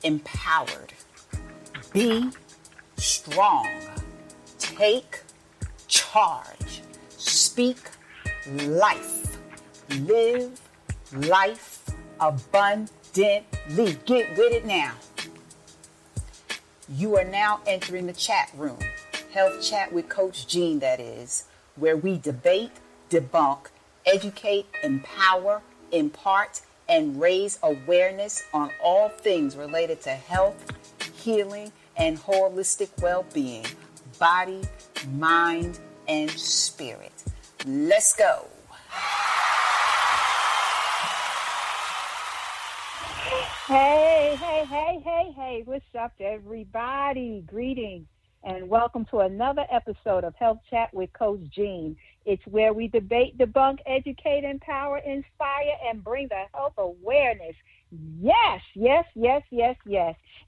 empowered. Be strong. Take charge. Speak life. Live life abundantly. Get with it now. You are now entering the chat room. Health Chat with Coach Jean, that is, where we debate, debunk, educate, empower, impart, and raise awareness on all things related to health, healing, and holistic well-being, body, mind, and spirit. Let's go. Hey, what's up, everybody? Greetings, and welcome to another episode of Health Chat with Coach Jean. It's where we debate, debunk, educate, empower, inspire, and bring the health awareness. Yes.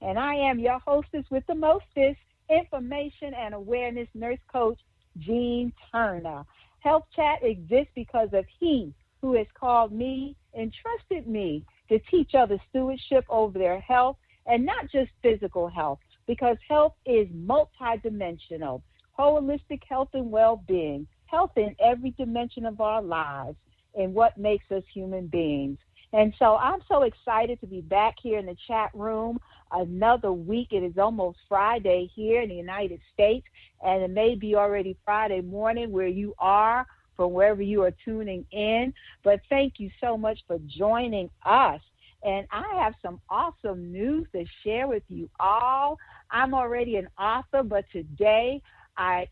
And I am your hostess with the mostest, information and awareness nurse coach, Jean Turner. Health Chat exists because of He who has called me and trusted me to teach others stewardship over their health, and not just physical health, because health is multidimensional, holistic health and well-being, health in every dimension of our lives and what makes us human beings. And so I'm so excited to be back here in the chat room another week. It is almost Friday here in the United States, and it may be already Friday morning where you are, from wherever you are tuning in. But thank you so much for joining us. And I have some awesome news to share with you all. I'm already an author, but today I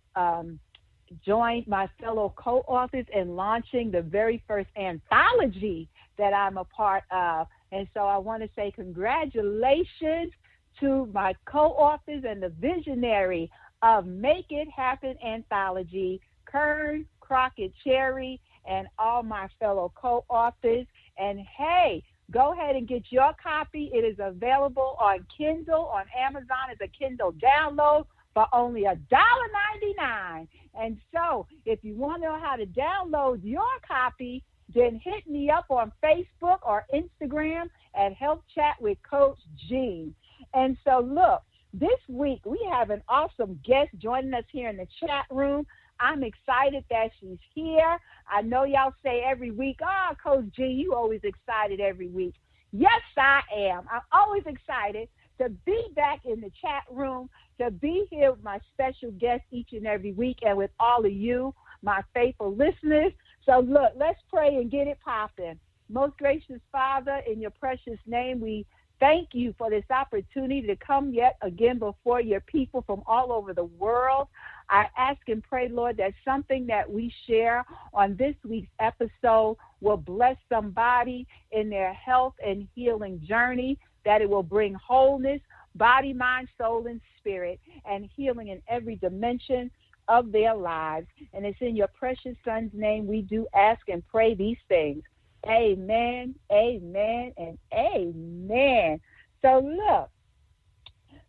joined my fellow co-authors in launching the very first anthology that I'm a part of. And so I want to say congratulations to my co-authors and the visionary of Make It Happen Anthology, Kern, Crockett Cherry, and all my fellow co-authors. And hey, go ahead and get your copy. It is available on Kindle, on Amazon as a Kindle download for only $1.99. And so if you want to know how to download your copy, then hit me up on Facebook or Instagram at Health Chat with Coach Jean. And so look, this week we have an awesome guest joining us here in the chat room. I'm excited that she's here. I know y'all say every week, oh, Coach G, you always excited every week. Yes, I am. I'm always excited to be back in the chat room, to be here with my special guests each and every week, and with all of you, my faithful listeners. So look, let's pray and get it popping. Most gracious Father, in your precious name, we thank you for this opportunity to come yet again before your people from all over the world. I ask and pray, Lord, that something that we share on this week's episode will bless somebody in their health and healing journey, that it will bring wholeness, body, mind, soul, and spirit, and healing in every dimension of their lives. And it's in your precious Son's name we do ask and pray these things. Amen, amen, and amen. So look,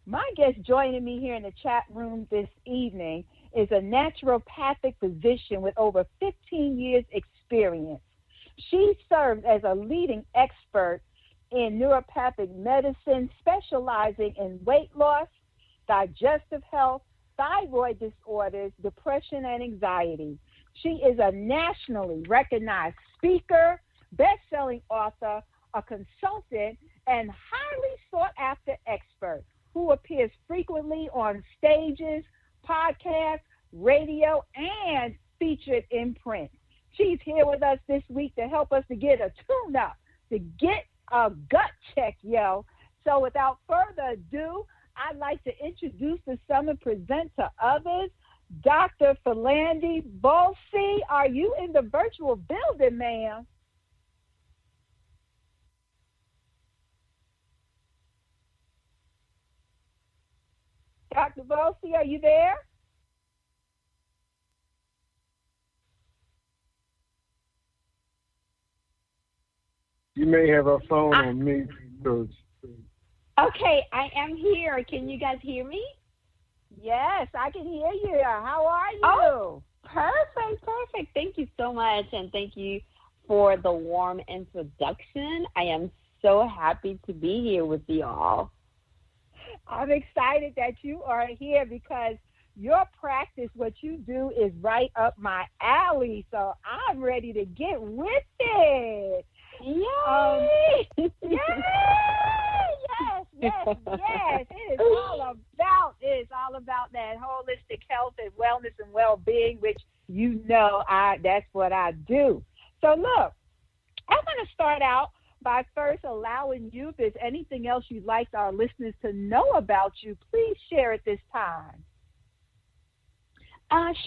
my guest joining me here in the chat room this evening is a naturopathic physician with over 15 years experience. She serves as a leading expert in neuropathic medicine, specializing in weight loss, digestive health, thyroid disorders, depression, and anxiety. She is a nationally recognized speaker, best-selling author, a consultant, and highly sought-after expert who appears frequently on stages, podcasts, radio, and featured in print. She's here with us this week to help us to get a tune-up, to get a gut check, yo. So without further ado, I'd like to introduce to some and present to others Dr. Philandi Balsi. Are you in the virtual building, ma'am? Dr. Balsi, are you there? You may have a phone on mute. Okay, I am here. Can you guys hear me? Yes, I can hear you. How are you? Oh, perfect. Thank you so much, and thank you for the warm introduction. I am so happy to be here with you all. I'm excited that you are here because your practice, what you do, is right up my alley. So I'm ready to get with it. Yay! Yay! Yes. It is all about that holistic health and wellness and well-being, which that's what I do. So look, I'm going to start out by first allowing you, if there's anything else you'd like our listeners to know about you, please share at this time.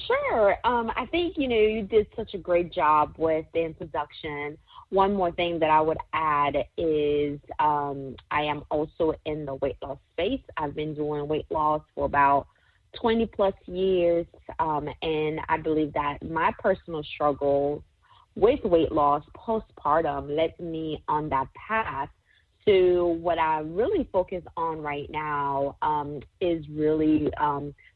Sure. I think, you did such a great job with the introduction. One more thing that I would add is I am also in the weight loss space. I've been doing weight loss for about 20 plus years, and I believe that my personal struggles with weight loss postpartum led me on that path. So what I really focus on right now is really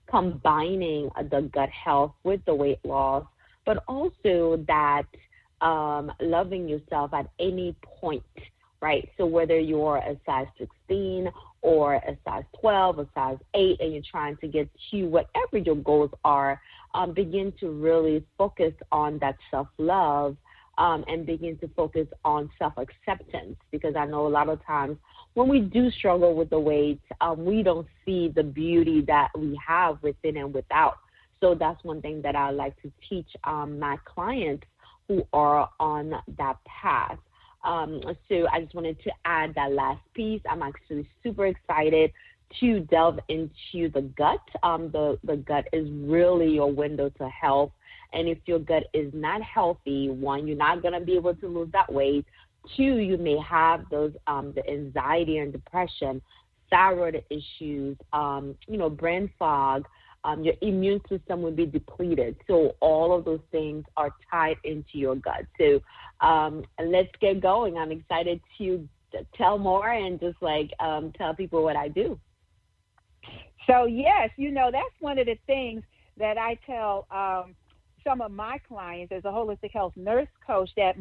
combining the gut health with the weight loss, but also that loving yourself at any point, right? So whether you're a size 16 or a size 12, a size 8, and you're trying to get to whatever your goals are, begin to really focus on that self-love and begin to focus on self-acceptance, because I know a lot of times when we do struggle with the weight, we don't see the beauty that we have within and without. So that's one thing that I like to teach my clients who are on that path. So I just wanted to add that last piece. I'm actually super excited to delve into the gut. The gut is really your window to health. And if your gut is not healthy, one, you're not going to be able to lose that weight. Two, you may have those the anxiety and depression, thyroid issues, brain fog. Your immune system will be depleted. So all of those things are tied into your gut. So let's get going. I'm excited to tell more and just tell people what I do. So yes, that's one of the things that I tell some of my clients as a holistic health nurse coach, that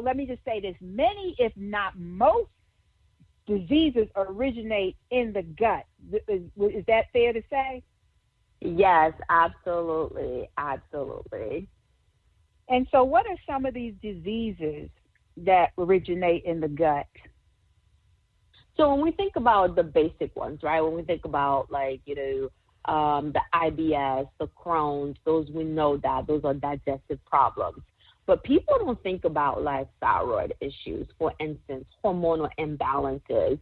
let me just say this, many, if not most, diseases originate in the gut. Is that fair to say? Yes, absolutely. And so what are some of these diseases that originate in the gut? So when we think about the basic ones, right, when we think about the IBS, the Crohn's, those we know that those are digestive problems. But people don't think about thyroid issues, for instance, hormonal imbalances.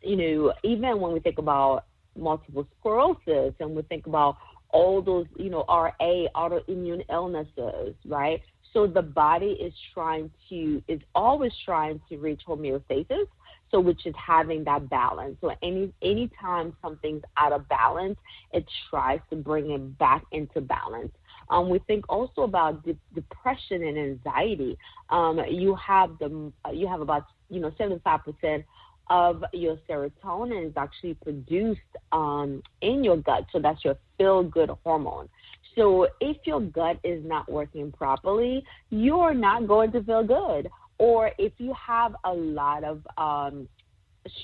Even when we think about multiple sclerosis and we think about all those, RA, autoimmune illnesses, right? So the body is always trying to reach homeostasis, so which is having that balance. So anytime something's out of balance, it tries to bring it back into balance. We think also about depression and anxiety. You have about 75% of your serotonin is actually produced in your gut. So that's your feel-good hormone. So if your gut is not working properly, you're not going to feel good. Or if you have a lot of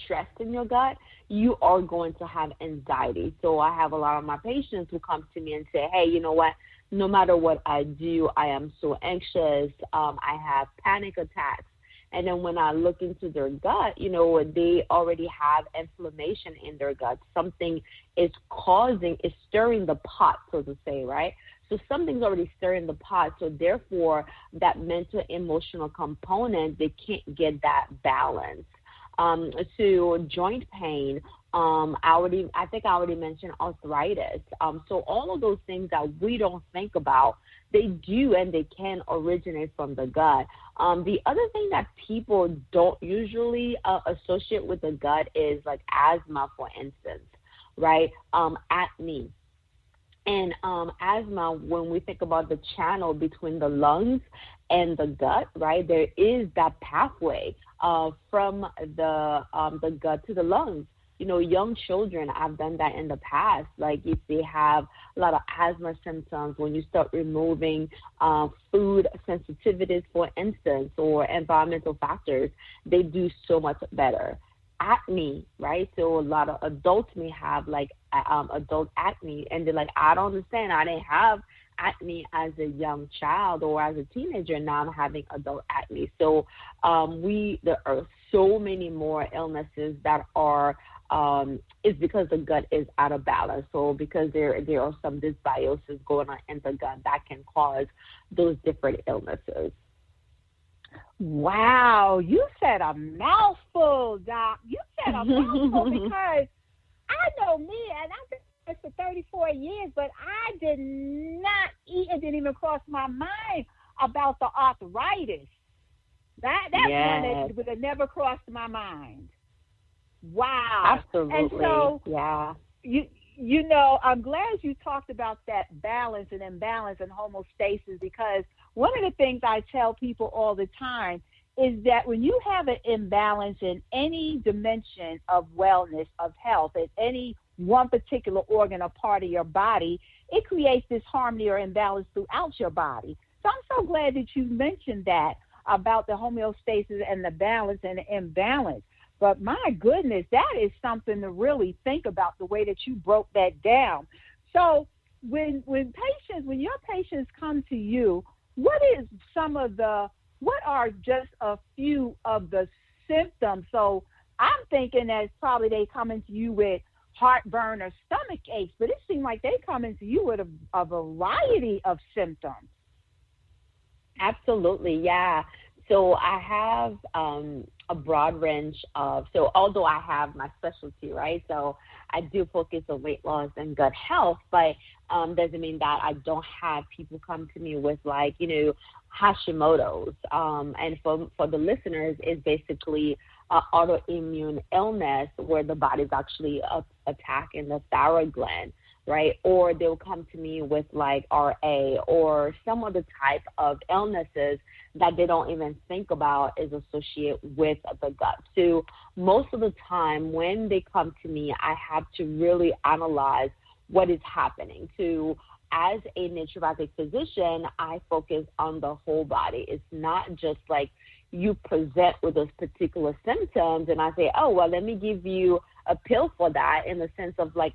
stress in your gut, you are going to have anxiety. So I have a lot of my patients who come to me and say, hey, you know what? No matter what I do, I am so anxious. I have panic attacks. And then when I look into their gut, they already have inflammation in their gut. Something is stirring the pot, so to say, right? So something's already stirring the pot. So therefore, that mental, emotional component, they can't get that balance. So joint pain, I think I already mentioned arthritis. So all of those things that we don't think about, they do and they can originate from the gut. The other thing that people don't usually associate with the gut is asthma, for instance, right? Acne. And asthma, when we think about the channel between the lungs and the gut, right, there is that pathway from the gut to the lungs. Young children, I've done that in the past. If they have a lot of asthma symptoms, when you start removing food sensitivities, for instance, or environmental factors, they do so much better. acne, right? So a lot of adults may have like adult acne, and they're like, I don't understand. I didn't have acne as a young child or as a teenager, and now I'm having adult acne. So there are so many more illnesses that are is because the gut is out of balance. So because there are some dysbiosis going on in the gut that can cause those different illnesses. Wow, you said a mouthful, Doc. You said a mouthful because I know me, and I've been doing this for 34 years, but I did not eat. It didn't even cross my mind about the arthritis. That's Yes. one that would have never crossed my mind. Wow. Absolutely. And so, yeah. You know, I'm glad you talked about that balance and imbalance and homeostasis, because one of the things I tell people all the time is that when you have an imbalance in any dimension of wellness, of health, in any one particular organ or part of your body, it creates this harmony or imbalance throughout your body. So I'm so glad that you mentioned that about the homeostasis and the balance and the imbalance. But my goodness, that is something to really think about, the way that you broke that down. So when your patients come to you, what are just a few of the symptoms? So I'm thinking that probably they come into you with heartburn or stomach aches, but it seems like they come into you with a variety of symptoms. Absolutely, yeah. So I have a broad range of, so although I have my specialty, right? So I do focus on weight loss and gut health, but doesn't mean that I don't have people come to me with, like, you know, Hashimoto's. And for the listeners, it's basically an autoimmune illness where the body's actually attacking the thyroid gland, right? Or they'll come to me with like RA or some other type of illnesses that they don't even think about is associated with the gut. So most of the time when they come to me, I have to really analyze what is happening. So as a naturopathic physician, I focus on the whole body. It's not just like you present with those particular symptoms and I say, oh, well, let me give you a pill for that, in the sense of like,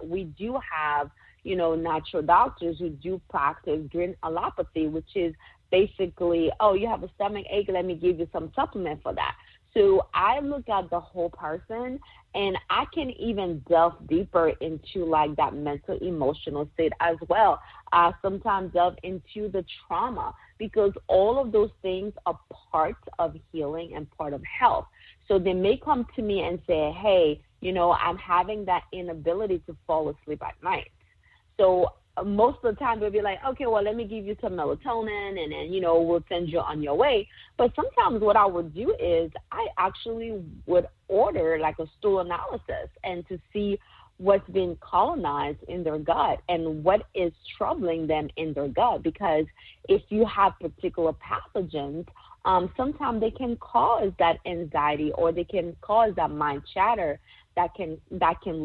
we do have, you know, natural doctors who do practice green allopathy, which is basically, oh, you have a stomach ache, let me give you some supplement for that. So I look at the whole person, and I can even delve deeper into like that mental, emotional state as well. I sometimes delve into the trauma, because all of those things are parts of healing and part of health. So they may come to me and say, hey, you know, I'm having that inability to fall asleep at night. So most of the time they'll be like, okay, well, let me give you some melatonin and then, you know, we'll send you on your way. But sometimes what I would do is I actually would order like a stool analysis and to see what's been colonized in their gut and what is troubling them in their gut. Because if you have particular pathogens, sometimes they can cause that anxiety, or they can cause that mind chatter that can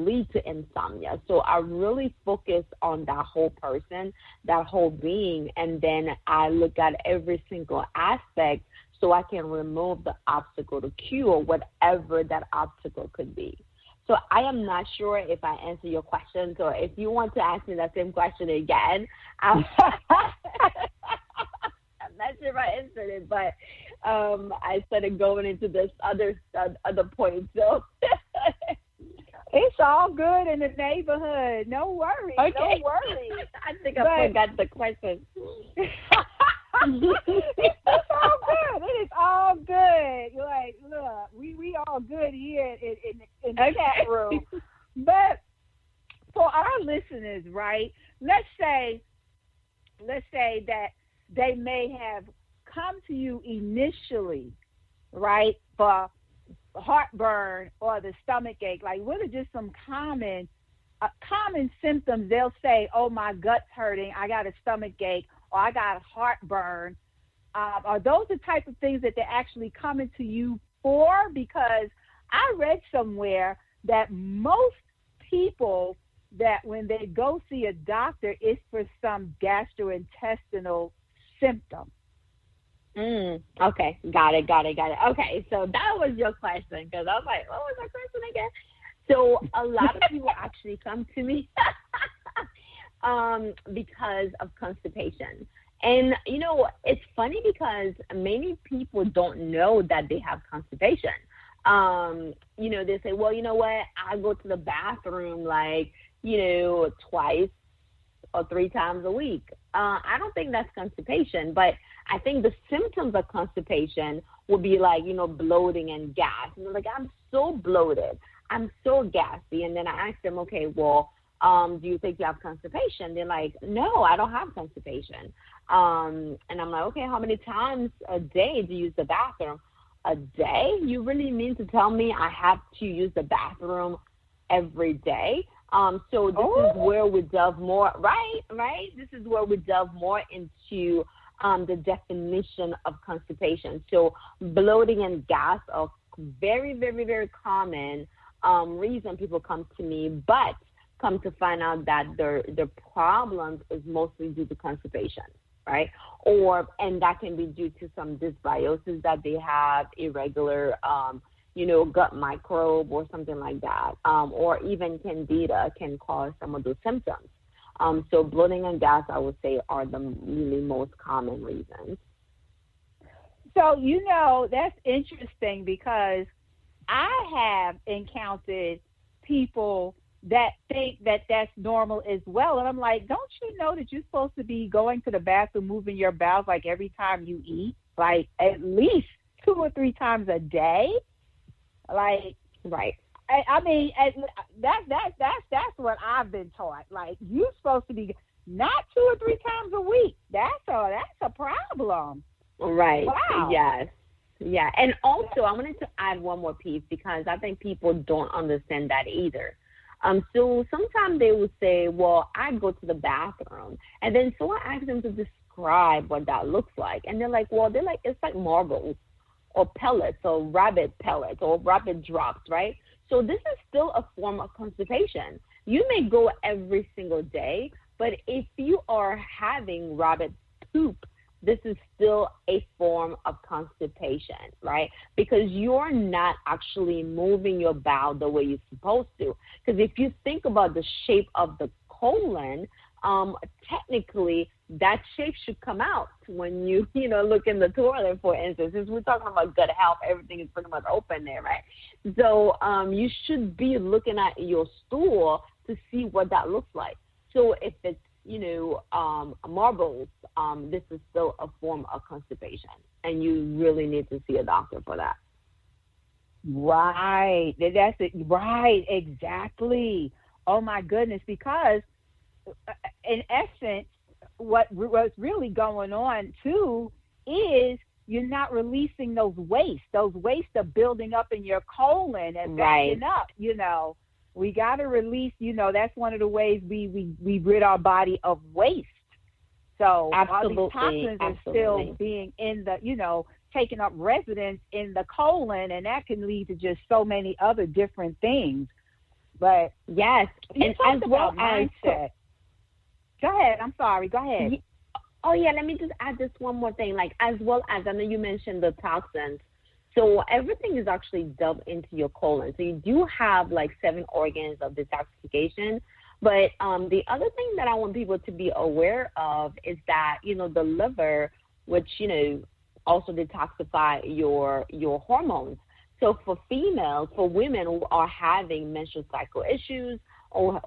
lead to insomnia. So I really focus on that whole person, that whole being, and then I look at every single aspect so I can remove the obstacle to cure whatever that obstacle could be. So I am not sure if I answer your question. So if you want to ask me that same question again, I'm not sure if I answered it, but I started going into this other point. So it's all good in the neighborhood. No worries. Okay. No worries. I think I forgot the question. It's all good. It is all good. Like, look, we all good here in the chat room. But for our listeners, right, let's say that they may have come to you initially, right, for heartburn or the stomach ache. Like, what are just some common symptoms? They'll say, oh, my gut's hurting, I got a stomach ache, or I got heartburn. Are those the type of things that they're actually coming to you for? Because I read somewhere that most people that when they go see a doctor, it's for some gastrointestinal symptom. Okay, got it. Okay, so that was your question, because I was like, what was that question again? So a lot of people actually come to me because of constipation. And, it's funny because many people don't know that they have constipation. They say, well, you know what, I go to the bathroom twice or 3 times a week. I don't think that's constipation, but I think the symptoms of constipation would be bloating and gas. And they're like, I'm so bloated, I'm so gassy. And then I ask them, okay, well, do you think you have constipation? They're like, no, I don't have constipation. And I'm like, okay, how many times a day do you use the bathroom? A day? You really mean to tell me I have to use the bathroom every day? So this is where we delve more, right? This is where we delve more into the definition of constipation. So bloating and gas are very, very, very common reason people come to me, but come to find out that their problems is mostly due to constipation, right? And that can be due to some dysbiosis that they have, irregular gut microbe or something like that, or even candida can cause some of those symptoms. So bloating and gas, I would say, are the really most common reasons. So, that's interesting because I have encountered people that think that that's normal as well. And I'm like, don't you know that you're supposed to be going to the bathroom, moving your bowels every time you eat, at least 2 or 3 times a day? Right. I mean, that's what I've been taught. You're supposed to be not 2 or 3 times a week. That's a problem. Right. Wow. Yes. Yeah. And also, I wanted to add one more piece because I think people don't understand that either. So sometimes they will say, well, I go to the bathroom, and then someone asks them to describe what that looks like, and they're like, it's like marbles, or pellets, or rabbit pellets, or rabbit drops, right? So this is still a form of constipation. You may go every single day, but if you are having rabbit poop, this is still a form of constipation, right? Because you're not actually moving your bowel the way you're supposed to. Because if you think about the shape of the colon, technically that shape should come out when you look in the toilet, for instance. Since we're talking about gut health, everything is pretty much open there, right? So you should be looking at your stool to see what that looks like. So if it's marbles, this is still a form of constipation, and you really need to see a doctor for that. Right. That's it. Right. Exactly. Oh my goodness. Because in essence, what's really going on too is you're not releasing those wastes. Those wastes are building up in your colon and backing up. We got to release. That's one of the ways we rid our body of waste. So all these toxins are still being in the, taking up residence in the colon, and that can lead to just so many other different things. But yes, and as well as mindset. Go ahead. I'm sorry. Go ahead. Oh yeah, let me just add this one more thing. As well as, I know you mentioned the toxins. So everything is actually dumped into your colon. So you do have 7 organs of detoxification. But the other thing that I want people to be aware of is that, the liver, which, also detoxify your hormones. So for females, for women who are having menstrual cycle issues or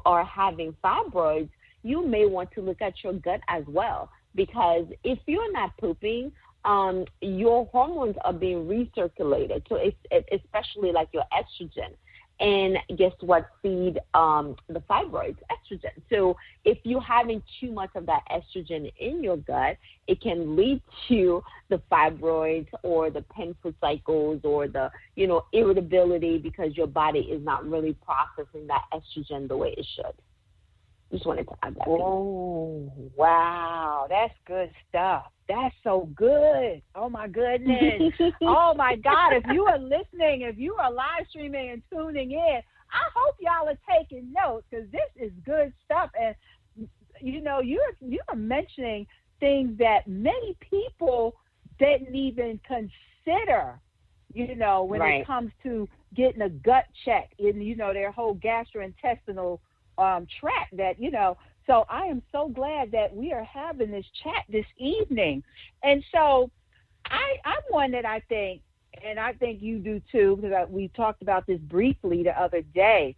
are having fibroids, you may want to look at your gut as well. Because if you're not pooping, your hormones are being recirculated. So it's especially your estrogen. And guess what? Feed the fibroids estrogen. So if you're having too much of that estrogen in your gut, it can lead to the fibroids or the painful cycles or the irritability because your body is not really processing that estrogen the way it should. Just wanted to add that. Oh, wow. That's good stuff. That's so good. Oh, my goodness. Oh, my God. If you are listening, if you are live streaming and tuning in, I hope y'all are taking notes because this is good stuff. And, you're mentioning things that many people didn't even consider, when it comes to getting a gut check in, their whole gastrointestinal tract that, So I am so glad that we are having this chat this evening. And so I'm one that I think, and I think you do too, because we talked about this briefly the other day,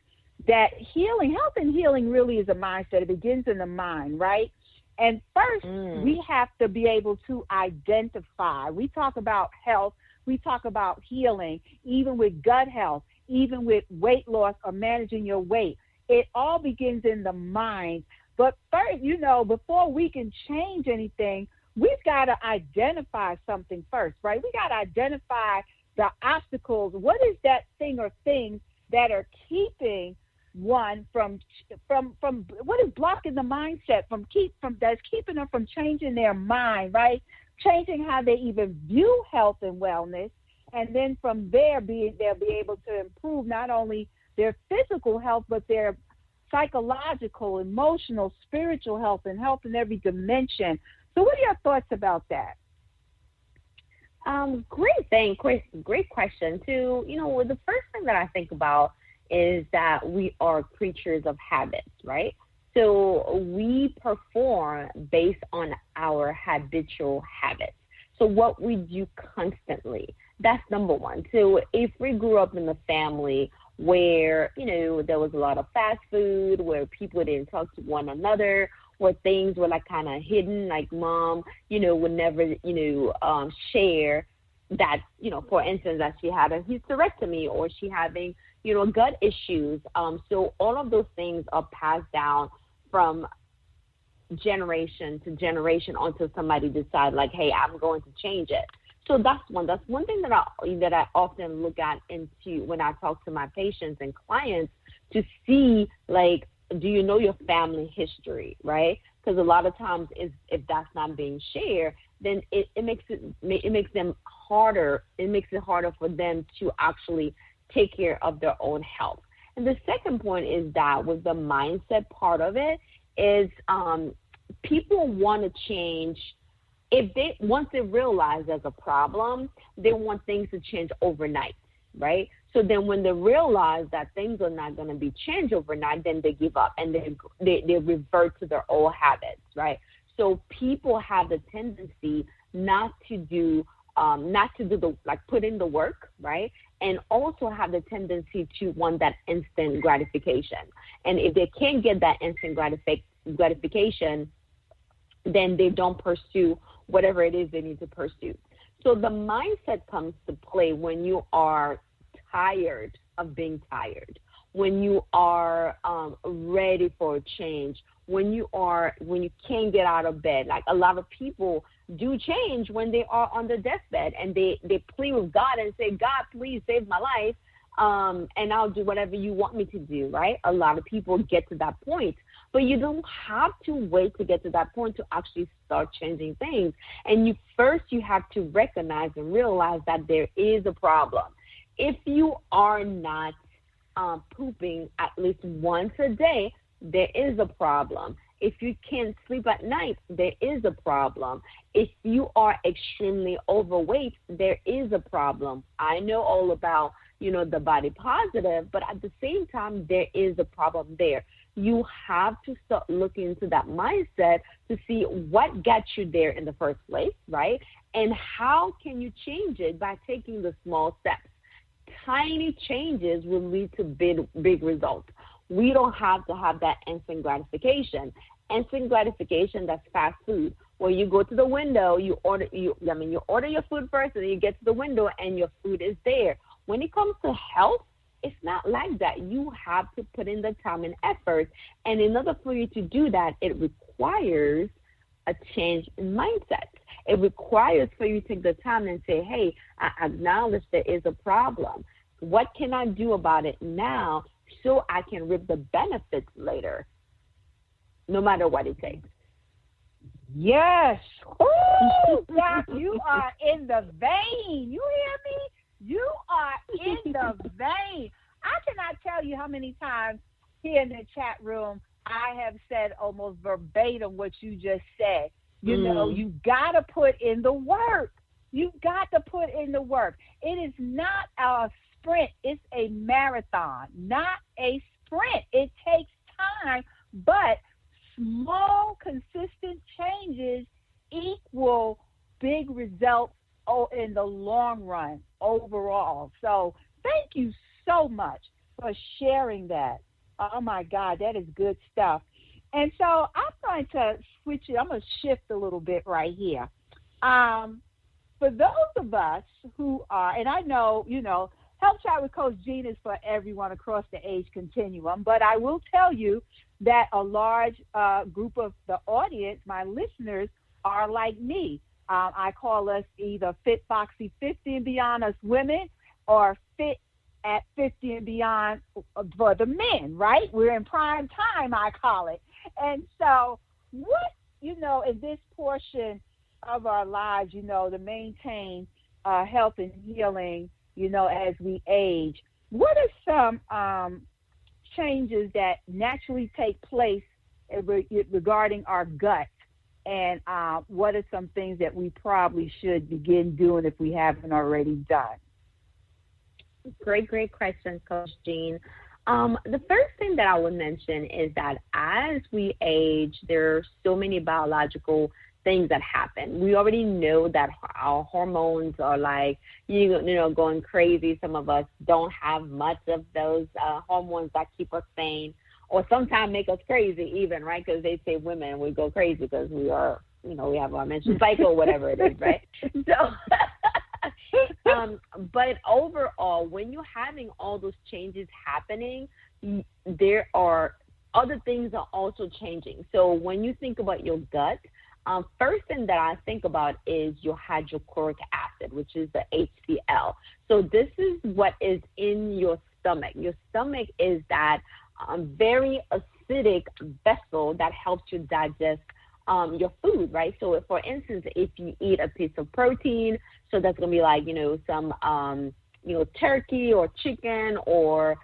that health and healing really is a mindset. It begins in the mind, right? And first, we have to be able to identify. We talk about health. We talk about healing, even with gut health, even with weight loss or managing your weight. It all begins in the mind. But first, before we can change anything, we've got to identify something first, right? We got to identify the obstacles. What is that thing or things that are keeping one from what is blocking the mindset that's keeping them from changing their mind, right? Changing how they even view health and wellness, and then from there they'll be able to improve not only their physical health but their psychological, emotional, spiritual health, and health in every dimension. So what are your thoughts about that? Great question too. The first thing that I think about is that we are creatures of habits, right? So we perform based on our habitual habits. So what we do constantly, that's number one. So if we grew up in a family where, there was a lot of fast food, where people didn't talk to one another, where things were like kind of hidden, like mom, would never, share that, for instance, that she had a hysterectomy or she having, gut issues. So all of those things are passed down from generation to generation until somebody decides, like, hey, I'm going to change it. So that's one thing that I often look at into when I talk to my patients and clients to see, like, do you know your family history, right? Because a lot of times if that's not being shared, then it makes them harder. It makes it harder for them to actually take care of their own health. And the second point is that with the mindset part of it is people want to change. Once they realize there's a problem, they want things to change overnight, right? So then when they realize that things are not going to be changed overnight, then they give up and they revert to their old habits, right? So people have the tendency not to do put in the work, right? And also have the tendency to want that instant gratification. And if they can't get that instant gratification, then they don't pursue whatever it is they need to pursue. So the mindset comes to play when you are tired of being tired, when you are ready for a change, when you can't get out of bed. Like a lot of people do change when they are on their deathbed and they plead with God and say, God, please save my life, and I'll do whatever you want me to do, right? A lot of people get to that point. But you don't have to wait to get to that point to actually start changing things. And you have to recognize and realize that there is a problem. If you are not pooping at least once a day, there is a problem. If you can't sleep at night, there is a problem. If you are extremely overweight, there is a problem. I know all about, the body positive, but at the same time, there is a problem there. You have to start looking into that mindset to see what got you there in the first place, right? And how can you change it by taking the small steps. Tiny changes will lead to big results. We don't have to have that instant gratification. Instant gratification, that's fast food. Where you go to the window, you order your food first, and then you get to the window and your food is there. When it comes to health, it's not like that. You have to put in the time and effort. And in order for you to do that, it requires a change in mindset. It requires for you to take the time and say, hey, I acknowledge there is a problem. What can I do about it now so I can reap the benefits later, no matter what it takes? Yes. Oh, Doc, you are in the vein. You hear me? You are in the vein. I cannot tell you how many times here in the chat room I have said almost verbatim what you just said. You know, you got to put in the work. You've got to put in the work. It is not a sprint. It's a marathon, not a sprint. It takes time, but small, consistent changes equal big results in the long run overall. So thank you so much for sharing that. Oh, my God, that is good stuff. And so I'm going to switch it. I'm going to shift a little bit right here. For those of us who are, and I know, Health Chat with Coach Jean is for everyone across the age continuum, but I will tell you that a large group of the audience, my listeners, are like me. I call us either Fit Foxy 50 and Beyond us women, or Fit at 50 and Beyond for the men, right? We're in prime time, I call it. And so what, in this portion of our lives, to maintain health and healing, as we age, what are some changes that naturally take place regarding our gut? And what are some things that we probably should begin doing if we haven't already done? Great question, Coach Jean. The first thing that I would mention is that as we age, there are so many biological things that happen. We already know that our hormones are going crazy. Some of us don't have much of those hormones that keep us sane, or sometimes make us crazy even, right? Because they say women, we go crazy because we are, we have our menstrual cycle, whatever it is, right? So, but overall, when you're having all those changes happening, there are other things are also changing. So when you think about your gut, first thing that I think about is your hydrochloric acid, which is the HCl. So this is what is in your stomach. Your stomach is that very acidic vessel that helps you digest your food, right? So, for instance, if you eat a piece of protein, so that's going to be like, some, turkey or chicken or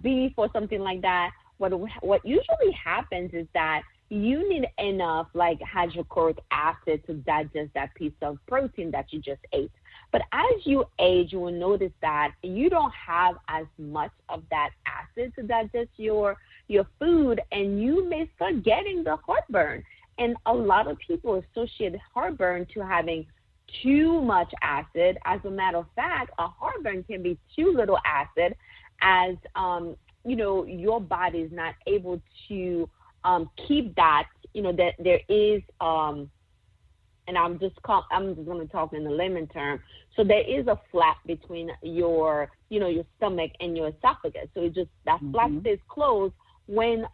beef or something like that. What usually happens is that you need enough hydrochloric acid to digest that piece of protein that you just ate. But as you age, you will notice that you don't have as much of that acid to digest your food, and you may start getting the heartburn. And a lot of people associate heartburn to having too much acid. As a matter of fact, a heartburn can be too little acid, as your body is not able to keep that. That there is and I'm just going to talk in the layman term. So there is a flap between your stomach and your esophagus. So that flap stays closed when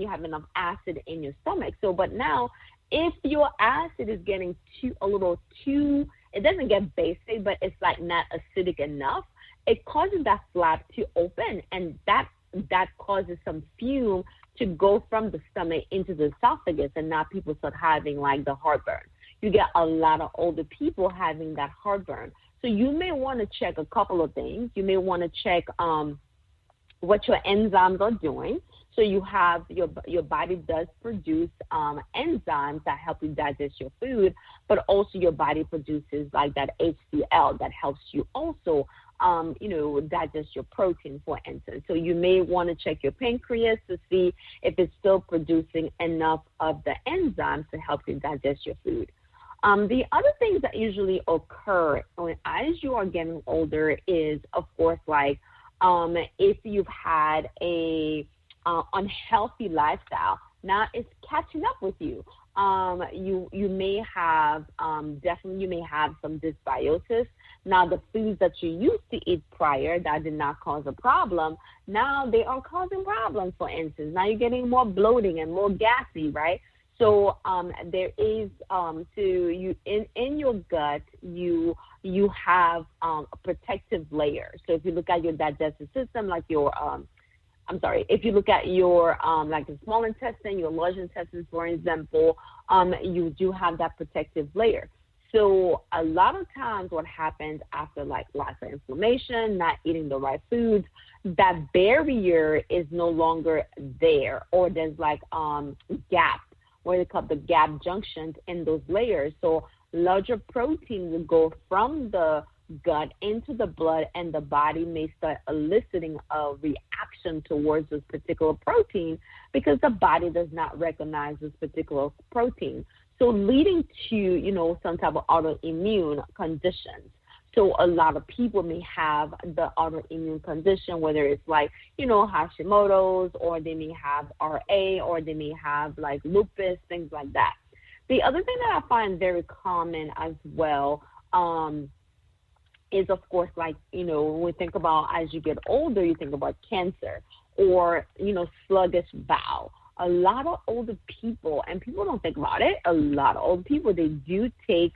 you have enough acid in your stomach. So, but now, if your acid is getting a little too, it doesn't get basic, but it's not acidic enough, it causes that flap to open, and that causes some fume to go from the stomach into the esophagus, and now people start having the heartburn. You get a lot of older people having that heartburn. So you may want to check a couple of things. You may want to check what your enzymes are doing. So you have your body does produce enzymes that help you digest your food, but also your body produces that HCl that helps you also digest your protein, for instance. So you may want to check your pancreas to see if it's still producing enough of the enzymes to help you digest your food. The other things that usually occur as you are getting older is, of course, if you've had a unhealthy lifestyle, now it's catching up with you. You may have definitely some dysbiosis. Now the foods that you used to eat prior that did not cause a problem, now they are causing problems. For instance, now you're getting more bloating and more gassy, right? So there is in your gut you have a protective layer. So if you look at your digestive system, if you look at your the small intestine, your large intestine, for example, you do have that protective layer. So a lot of times what happens after lots of inflammation, not eating the right foods, that barrier is no longer there, or there's gaps, where they call the gap junctions in those layers. So larger protein will go from the gut into the blood, and the body may start eliciting a reaction towards this particular protein because the body does not recognize this particular protein. So leading to, some type of autoimmune conditions. So a lot of people may have the autoimmune condition, whether it's like, Hashimoto's, or they may have RA, or they may have like lupus, things like that. The other thing that I find very common as well is, of course, like, when we think about as you get older, you think about cancer or, sluggish bowel. A lot of older people, and people don't think about it, a lot of old people, they do take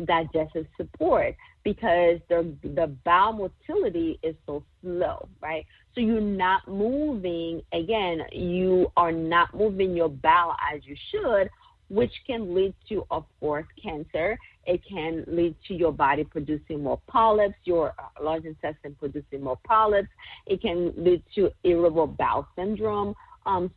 digestive support because the bowel motility is so slow, right? So you're not moving, again, you are not moving your bowel as you should, which can lead to, of course, cancer. It can lead to your body producing more polyps, your large intestine producing more polyps. It can lead to irritable bowel syndrome.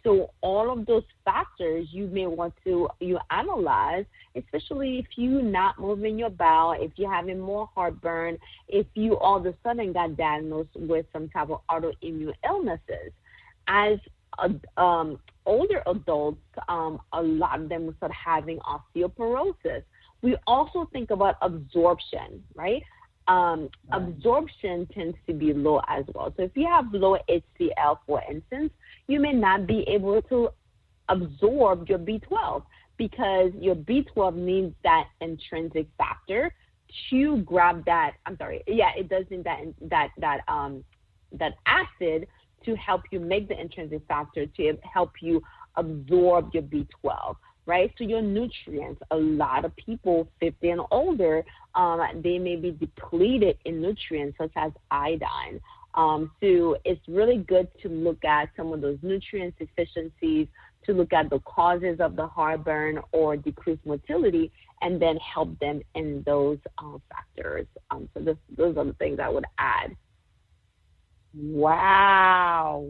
So all of those factors you may want to analyze, especially if you're not moving your bowel, if you're having more heartburn, if you all of a sudden got diagnosed with some type of autoimmune illnesses. As older adults, a lot of them will start having osteoporosis. We also think about absorption, right? Absorption tends to be low as well. So if you have low HCl, for instance, you may not be able to absorb your B12 because your B12 needs that intrinsic factor to grab that. It does need that acid to help you make the intrinsic factor to help you absorb your B12. Right? So your nutrients, a lot of people 50 and older, they may be depleted in nutrients such as iodine. So it's really good to look at some of those nutrient deficiencies, to look at the causes of the heartburn or decreased motility, and then help them in those factors. So those are the things I would add. Wow.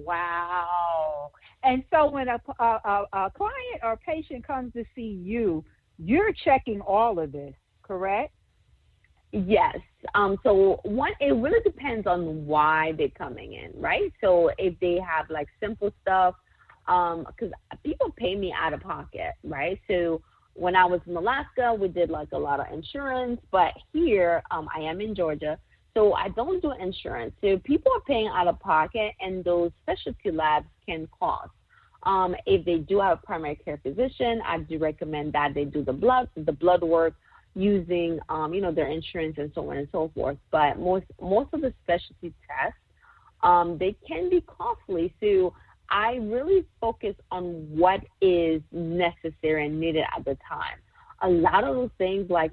And so when a client or patient comes to see you, you're checking all of this, correct? Yes. So it really depends on why they're coming in, right? So if they have like simple stuff, because people pay me out of pocket, right? So when I was in Alaska, we did like a lot of insurance, but here I am in Georgia. So I don't do insurance. So people are paying out of pocket, and those specialty labs can cost. If they do have a primary care physician, I do recommend that they do the blood work using, their insurance and so on and so forth. But most of the specialty tests, they can be costly. So I really focus on what is necessary and needed at the time. A lot of those things, like,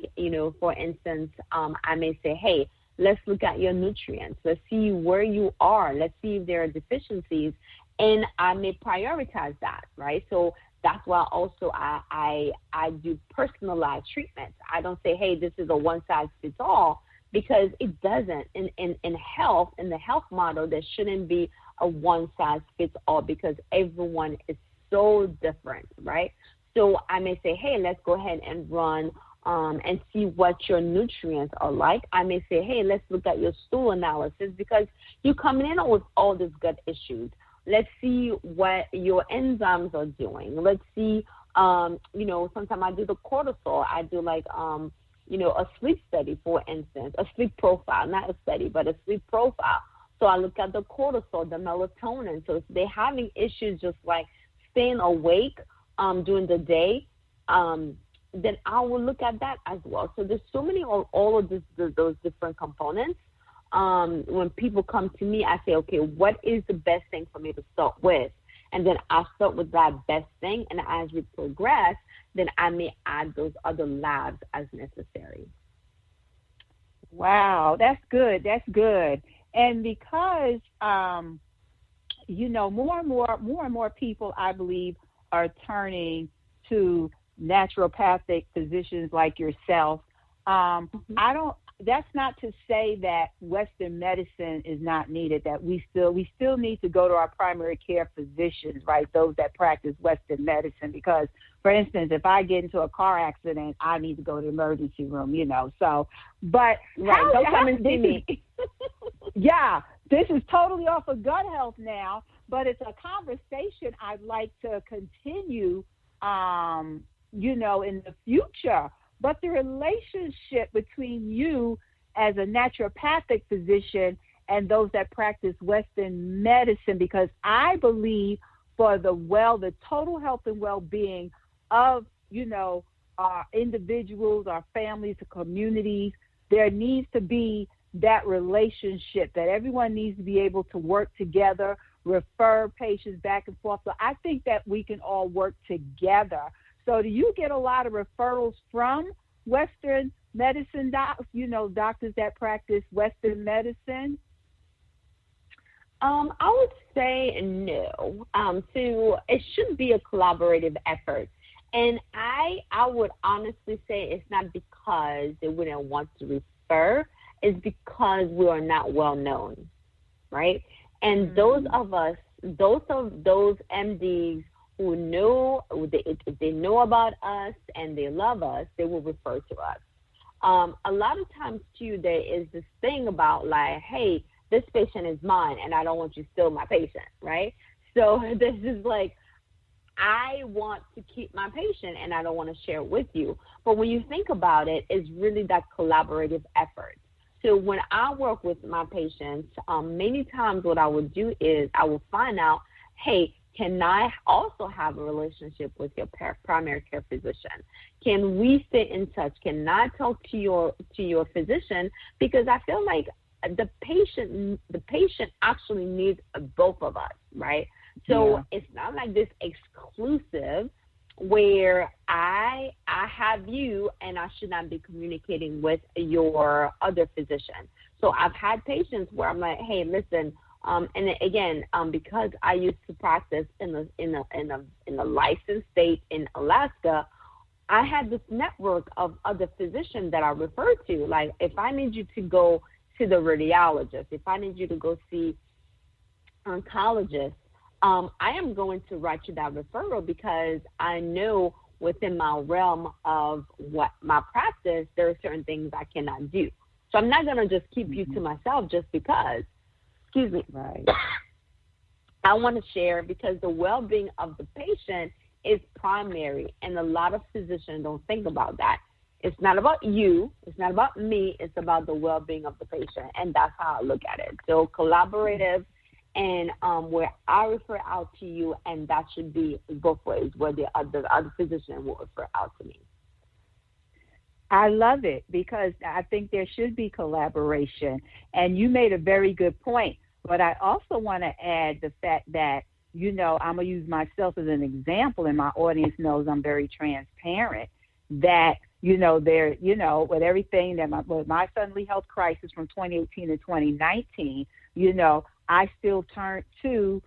for instance, I may say, hey, let's look at your nutrients. Let's see where you are. Let's see if there are deficiencies. And I may prioritize that, right? So that's why also I do personalized treatments. I don't say, hey, this is a one-size-fits-all, because it doesn't. In health, in the health model, there shouldn't be a one-size-fits-all because everyone is so different, right? So I may say, hey, let's go ahead and run and see what your nutrients are like. I may say, hey, let's look at your stool analysis because you're coming in with all these gut issues. Let's see what your enzymes are doing. Let's see, sometimes I do the cortisol. I do like, a sleep study, for instance, a sleep profile, not a study, but a sleep profile. So I look at the cortisol, the melatonin. So if they're having issues just like staying awake during the day, then I will look at that as well. So there's so many, all of those different components. When people come to me, I say, okay, what is the best thing for me to start with? And then I'll start with that best thing. And as we progress, then I may add those other labs as necessary. Wow, that's good. That's good. And because, more and more people, I believe, are turning to naturopathic physicians like yourself. I that's not to say that Western medicine is not needed, that we still need to go to our primary care physicians, right, those that practice Western medicine, because, for instance, if I get into a car accident, I need to go to the emergency room, so, but right, don't come and see me. Yeah, this is totally off of gut health now, but it's a conversation I'd like to continue, in the future. But the relationship between you as a naturopathic physician and those that practice Western medicine, because I believe for the total health and well-being of, our individuals, our families, the communities, there needs to be that relationship, that everyone needs to be able to work together, refer patients back and forth. So I think that we can all work together. So do you get a lot of referrals from Western medicine doctors that practice Western medicine? I would say no. So it should be a collaborative effort. And I would honestly say it's not because they wouldn't want to refer, it's because we are not well known, right? And those MDs who know, if they know about us and they love us, they will refer to us. A lot of times, too, there is this thing about like, hey, this patient is mine and I don't want you to steal my patient, right? So this is like, I want to keep my patient and I don't want to share it with you. But when you think about it, it's really that collaborative effort. So when I work with my patients, many times what I would do is I will find out, hey, can I also have a relationship with your primary care physician? Can we stay in touch? Can I talk to your physician? Because I feel like the patient actually needs both of us, right? So It's not like this exclusive where I have you and I should not be communicating with your other physician. So I've had patients where I'm like, hey, listen, and again, because I used to practice in a licensed state in Alaska, I had this network of other physicians that I refer to. Like if I need you to go to the radiologist, if I need you to go see oncologist, I am going to write you that referral because I know within my realm of what my practice, there are certain things I cannot do. So I'm not going to just keep you to myself just because. Excuse me. Right. I want to share because the well-being of the patient is primary, and a lot of physicians don't think about that. It's not about you. It's not about me. It's about the well-being of the patient, and that's how I look at it. So collaborative, and where I refer out to you, and that should be both ways, where the other physician will refer out to me. I love it because I think there should be collaboration, and you made a very good point. But I also want to add the fact that, I'm going to use myself as an example, and my audience knows I'm very transparent, that, with everything that with my suddenly health crisis from 2018 to 2019, I still turned to,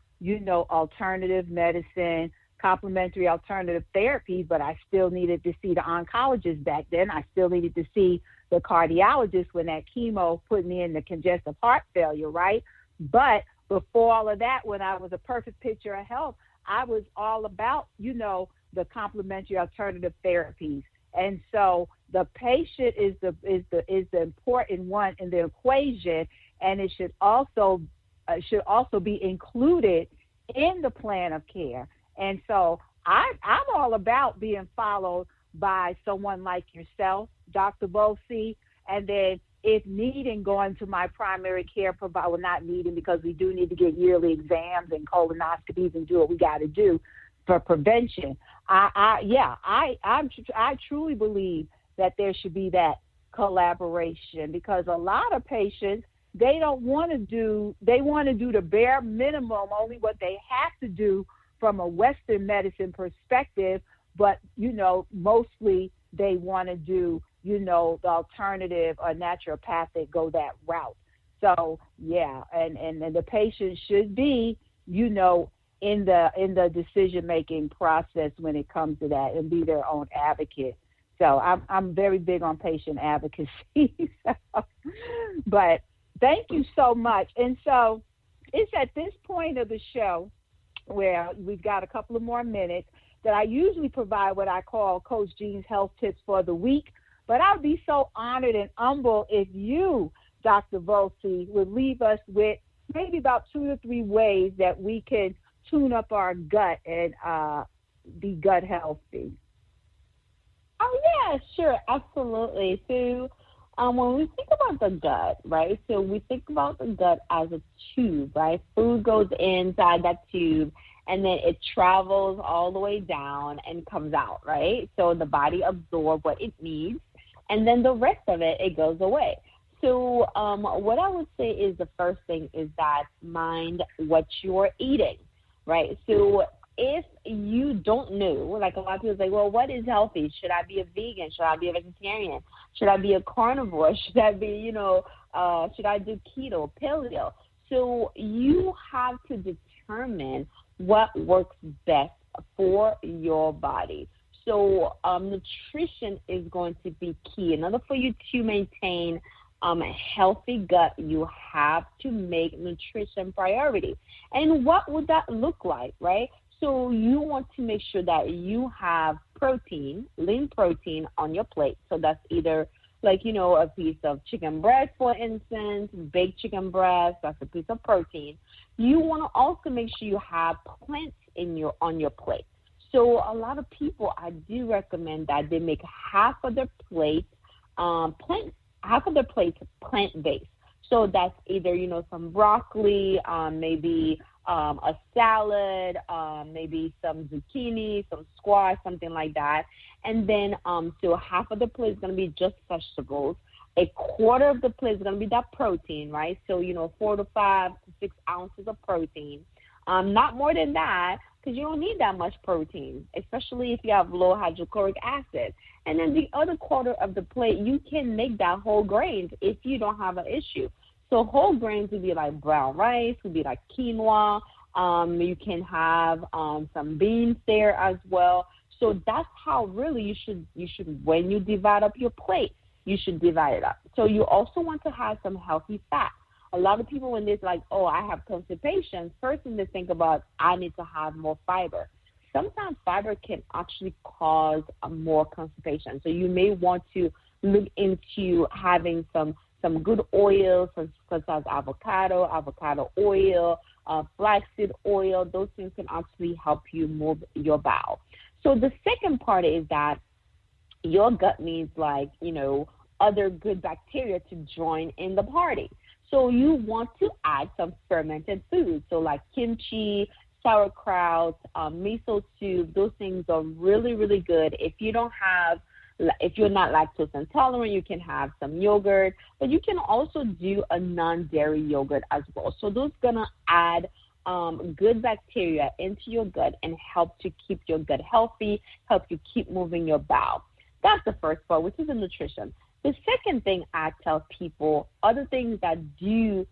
alternative medicine, complementary alternative therapies, but I still needed to see the oncologist back then. I still needed to see the cardiologist when that chemo put me in the congestive heart failure, right? But before all of that, when I was a perfect picture of health, I was all about, the complementary alternative therapies. And so the patient is the important one in the equation, and it should also be included in the plan of care. And so I'm all about being followed by someone like yourself, Dr. Balsi, and then if needing, going to my primary care provider. Well, not needing because we do need to get yearly exams and colonoscopies and do what we got to do for prevention. I truly believe that there should be that collaboration because a lot of patients, they want to do the bare minimum, only what they have to do from a Western medicine perspective, but, mostly they want to do, the alternative or naturopathic, go that route. So, and the patient should be, in the decision-making process when it comes to that and be their own advocate. So I'm very big on patient advocacy. But thank you so much. And so it's at this point of the show where we've got a couple of more minutes that I usually provide what I call Coach Jean's health tips for the week. But I'll be so honored and humble if you, Dr. Balsi, would leave us with maybe about 2 to 3 ways that we can tune up our gut and be gut healthy. Oh, yeah, sure, absolutely. So when we think about the gut, right, so we think about the gut as a tube, right? Food goes inside that tube, and then it travels all the way down and comes out, right? So the body absorbs what it needs, and then the rest of it, it goes away. So what I would say is the first thing is that mind what you're eating, right? So if you don't know, like a lot of people say, well, what is healthy? Should I be a vegan? Should I be a vegetarian? Should I be a carnivore? Should I be, should I do keto, paleo? So you have to determine what works best for your body. So nutrition is going to be key. In order for you to maintain a healthy gut, you have to make nutrition priority. And what would that look like, right? So you want to make sure that you have protein, lean protein on your plate. So that's either like, a piece of chicken breast, for instance, baked chicken breast, that's a piece of protein. You want to also make sure you have plants on your plate. So a lot of people, I do recommend that they make half of their plate plant-based. So that's either, some broccoli, maybe a salad, maybe some zucchini, some squash, something like that. And then so half of the plate is going to be just vegetables. A quarter of the plate is going to be that protein, right? So, 4 to 5 to 6 ounces of protein. Not more than that, because you don't need that much protein, especially if you have low hydrochloric acid. And then the other quarter of the plate, you can make that whole grains if you don't have an issue. So whole grains would be like brown rice, would be like quinoa. You can have some beans there as well. So that's how really you should when you divide up your plate, you should divide it up. So you also want to have some healthy fat. A lot of people, when they're like, oh, I have constipation, first thing they think about, I need to have more fiber. Sometimes fiber can actually cause more constipation. So you may want to look into having some good oils, such as avocado oil, flaxseed oil. Those things can actually help you move your bowel. So the second part is that your gut needs other good bacteria to join in the party. So you want to add some fermented foods, so like kimchi, sauerkraut, miso soup. Those things are really, really good. If you're not lactose intolerant, you can have some yogurt, but you can also do a non-dairy yogurt as well. So those gonna add good bacteria into your gut and help to keep your gut healthy, help you keep moving your bowel. That's the first part, which is the nutrition. The second thing I tell people, other things that do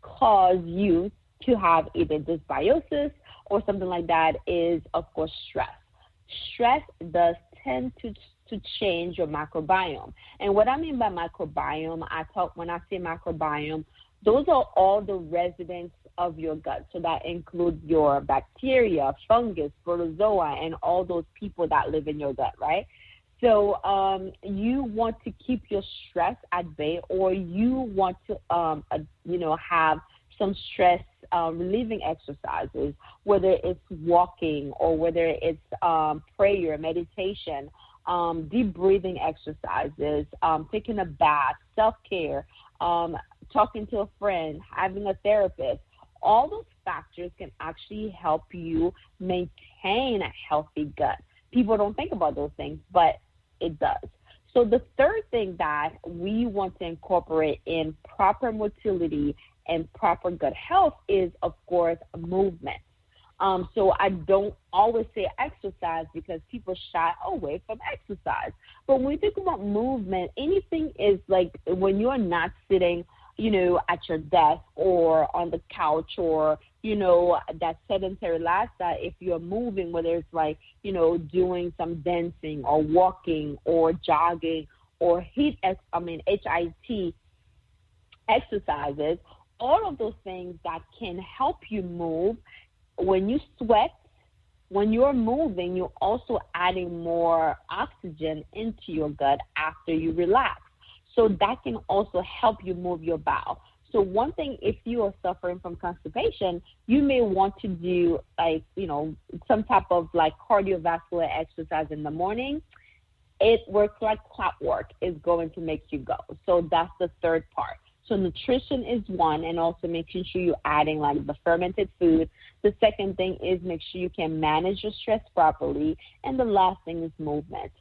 cause you to have either dysbiosis or something like that is, of course, stress. Stress does tend to change your microbiome. And what I mean by microbiome, when I say microbiome, those are all the residents of your gut. So that includes your bacteria, fungus, protozoa, and all those people that live in your gut, right? So you want to keep your stress at bay, or you want to, have some stress relieving exercises, whether it's walking or whether it's prayer, meditation, deep breathing exercises, taking a bath, self-care, talking to a friend, having a therapist. All those factors can actually help you maintain a healthy gut. People don't think about those things, but it does. So the third thing that we want to incorporate in proper motility and proper gut health is, of course, movement. So I don't always say exercise because people shy away from exercise. But when we think about movement, anything is like when you're not sitting at your desk or on the couch, or, that sedentary lifestyle, if you're moving, whether it's like, doing some dancing or walking or jogging or HIIT exercises, all of those things that can help you move. When you sweat, when you're moving, you're also adding more oxygen into your gut after you relax. So that can also help you move your bowel. So one thing, if you are suffering from constipation, you may want to do some type of like cardiovascular exercise in the morning. It works like clockwork. It's going to make you go. So that's the third part. So nutrition is one, and also making sure you're adding like the fermented food. The second thing is make sure you can manage your stress properly. And the last thing is movement.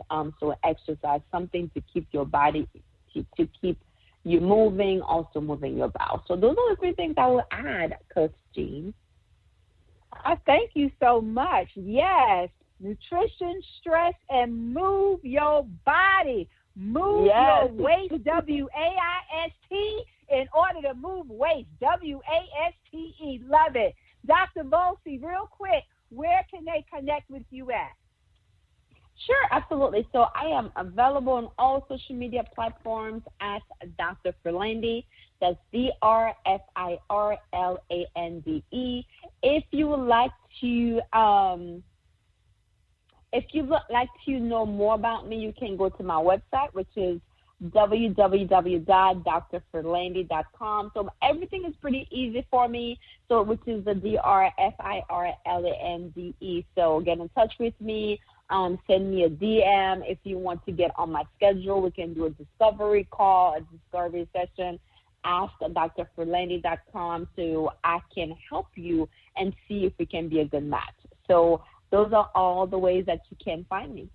So exercise, something to keep your body, to keep you moving, also moving your bowel. So those are the three things I will add, Coach Jean. Thank you so much. Yes, nutrition, stress, and move your body. Move your waist, W-A-I-S-T, in order to move waste, W-A-S-T-E. Love it. Dr. Balsi, real quick, where can they connect with you at? Sure, absolutely. So I am available on all social media platforms as Dr. Philandi. That's DrFirlande. If you would like to know more about me, you can go to my website, which is www.drphirlande.com. So everything is pretty easy for me. So which is the DrFirlande. So get in touch with me. Send me a DM. If you want to get on my schedule, we can do a discovery call, a discovery session. Ask drphirlande.com so I can help you and see if we can be a good match. So those are all the ways that you can find me.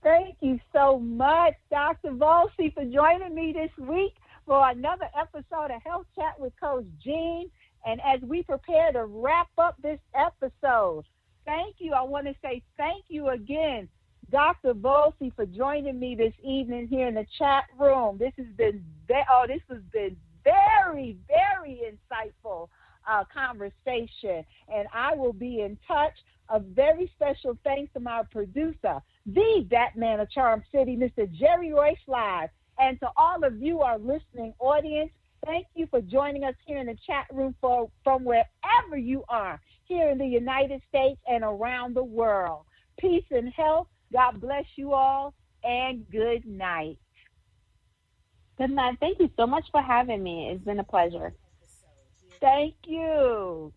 Thank you so much, Dr. Balsi, for joining me this week for another episode of Health Chat with Coach Jean. And as we prepare to wrap up this episode, thank you. I want to say thank you again, Dr. Balsi, for joining me this evening here in the chat room. This has been very, very insightful conversation, and I will be in touch. A very special thanks to my producer, the Batman of Charm City, Mr. Jerry Royce Live, and to all of you, our listening audience. Thank you for joining us here in the chat room from wherever you are here in the United States and around the world. Peace and health. God bless you all, and good night. Good night. Thank you so much for having me. It's been a pleasure. Thank you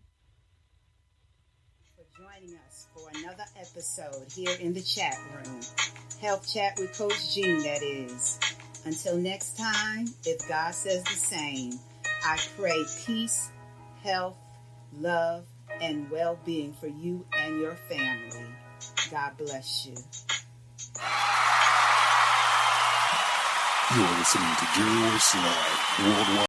for joining us for another episode here in the chat room. Health Chat with Coach Jean, that is. Until next time, if God says the same, I pray peace, health, love, and well-being for you and your family. God bless you. You're listening to Jerry Royce Live, worldwide.